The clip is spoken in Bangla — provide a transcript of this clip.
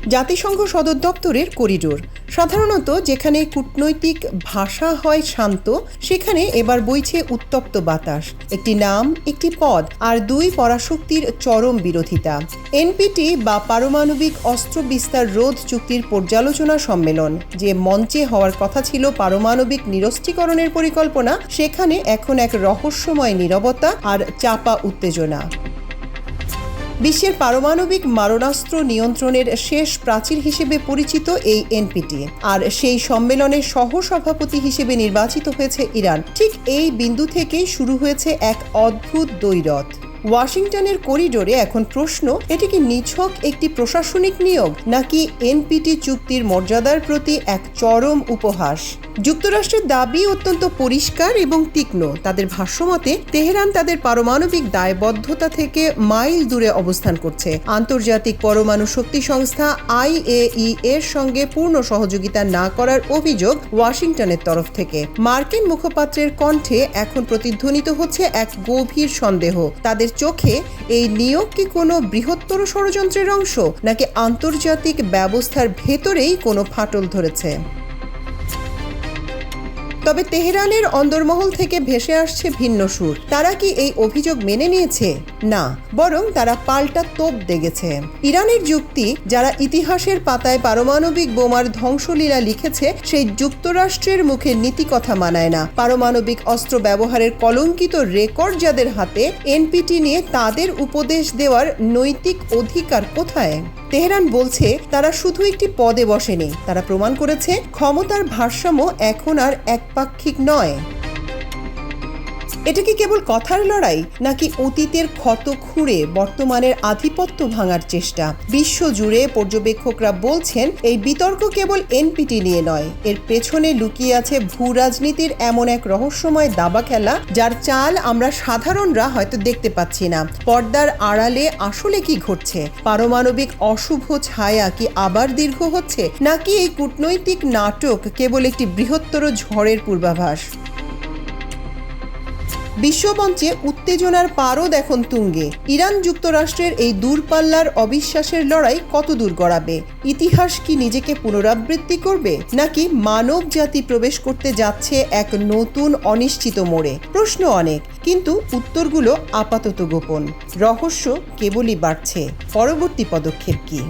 জাতিসংঘ সদর দপ্তরের করিডোর। সাধারণত যেখানে কূটনৈতিক ভাষা হয় শান্ত, সেখানে এবার বইছে উত্তপ্ত বাতাস। একটি নাম, একটি পদ, আর দুই পরাশক্তির চরম বিরোধিতা। এনপিটি বা পারমাণবিক অস্ত্র বিস্তার রোধ চুক্তির পর্যালোচনা সম্মেলন, যে মঞ্চে হওয়ার কথা ছিল পারমাণবিক নিরস্ত্রীকরণের পরিকল্পনা, সেখানে এখন এক রহস্যময় নীরবতা আর চাপা উত্তেজনা। বিশ্বের পারমাণবিক মারণাস্ত্র নিয়ন্ত্রণের শেষ প্রাচীর হিসেবে পরিচিত এই এনপিটি, আর সেই সম্মেলনের সহসভাপতি হিসেবে নির্বাচিত হয়েছে ইরান। ঠিক এই বিন্দু থেকেই শুরু হয়েছে এক অদ্ভুত দ্বৈরথ। ওয়াশিংটনের করিডোরে এখন প্রশ্ন, এটি কি নিছক একটি প্রশাসনিক নিয়োগ, নাকি এনপিটি চুক্তির মর্যাদার প্রতি এক চরম উপহাস? যুক্তরাষ্ট্রের দাবি অত্যন্ত পরিষ্কার এবং তীক্ষ্ণ। তাদের ভাষ্যমতে তেহরান তাদের পারমাণবিক দায়বদ্ধতা থেকে মাইল দূরে অবস্থান করছে। আন্তর্জাতিক পরমাণু শক্তি সংস্থা IAEA এর সঙ্গে পূর্ণ সহযোগিতা না করার অভিযোগ ওয়াশিংটনের তরফ থেকে। মার্কিন মুখপাত্রের কণ্ঠে এখন প্রতিধ্বনিত হচ্ছে এক গভীর সন্দেহ। তাদের চোখে এই নিয়োগ কি কোনো বৃহত্তর ষড়যন্ত্রের অংশ, নাকি আন্তর্জাতিক ব্যবস্থার ভেতরেই কোনো ফাটল ধরেছে? তবে তেহরানের অন্দরমহল থেকে ভেসে আসছে ভিন্ন সুর। তারা কি এই অভিযোগ মেনে নিয়েছে? না, বরং তারা পাল্টা তোপ দেগেছে। ইরানের যুক্তি, যারা ইতিহাসের পাতায় পারমাণবিক বোমার ধ্বংসলীলা লিখেছে, সেই যুক্তরাষ্ট্রের মুখে নীতি কথা মানায় না। পারমাণবিক অস্ত্র ব্যবহারের কলঙ্কিত রেকর্ড যাদের হাতে, এনপিটি নিয়ে তাদের উপদেশ দেওয়ার নৈতিক অধিকার কোথায়? তেহরান বলছে তারা শুধু একটি পদে বসেনি, তারা প্রমাণ করেছে ক্ষমতার ভারসাম্য এখন আর একপাক্ষিক নয়। এটা কি কেবল কথার লড়াই, নাকি অতীতের ক্ষত খুঁড়ে বর্তমানের আধিপত্য ভাঙার চেষ্টা? বিশ্বজুড়ে পর্যবেক্ষকরা বলছেন এই বিতর্ক কেবল এনপিটি নিয়ে নয়, এর পেছনে লুকিয়ে আছে ভূ রাজনীতির এমন এক রহস্যময় দাবা খেলা, যার চাল আমরা সাধারণরা হয়তো দেখতে পাচ্ছি না। পর্দার আড়ালে আসলে কি ঘটছে? পারমাণবিক অশুভ ছায়া কি আবার দীর্ঘ হচ্ছে, নাকি এই কূটনৈতিক নাটক কেবল একটি বৃহত্তর ঝড়ের পূর্বাভাস? বিশ্বমঞ্চে উত্তেজনার পারদ এখন তুঙ্গে। ইরান যুক্তরাষ্ট্রের এই দূরপাল্লার অবিশ্বাসের লড়াই কত দূর গড়াবে? ইতিহাস কি নিজেকে পুনরাবৃত্তি করবে, নাকি মানব জাতি প্রবেশ করতে যাচ্ছে এক নতুন অনিশ্চিত মোড়ে? প্রশ্ন অনেক, কিন্তু উত্তরগুলো আপাতত গোপন। রহস্য কেবলই বাড়ছে। পরবর্তী পদক্ষেপ কি?